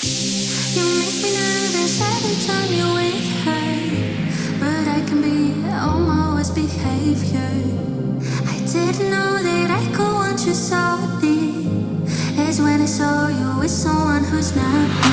You make me nervous every time you're with her, but I can be on my worst behavior. I didn't know that I could want you so deep. It's when I saw you with someone who's not me.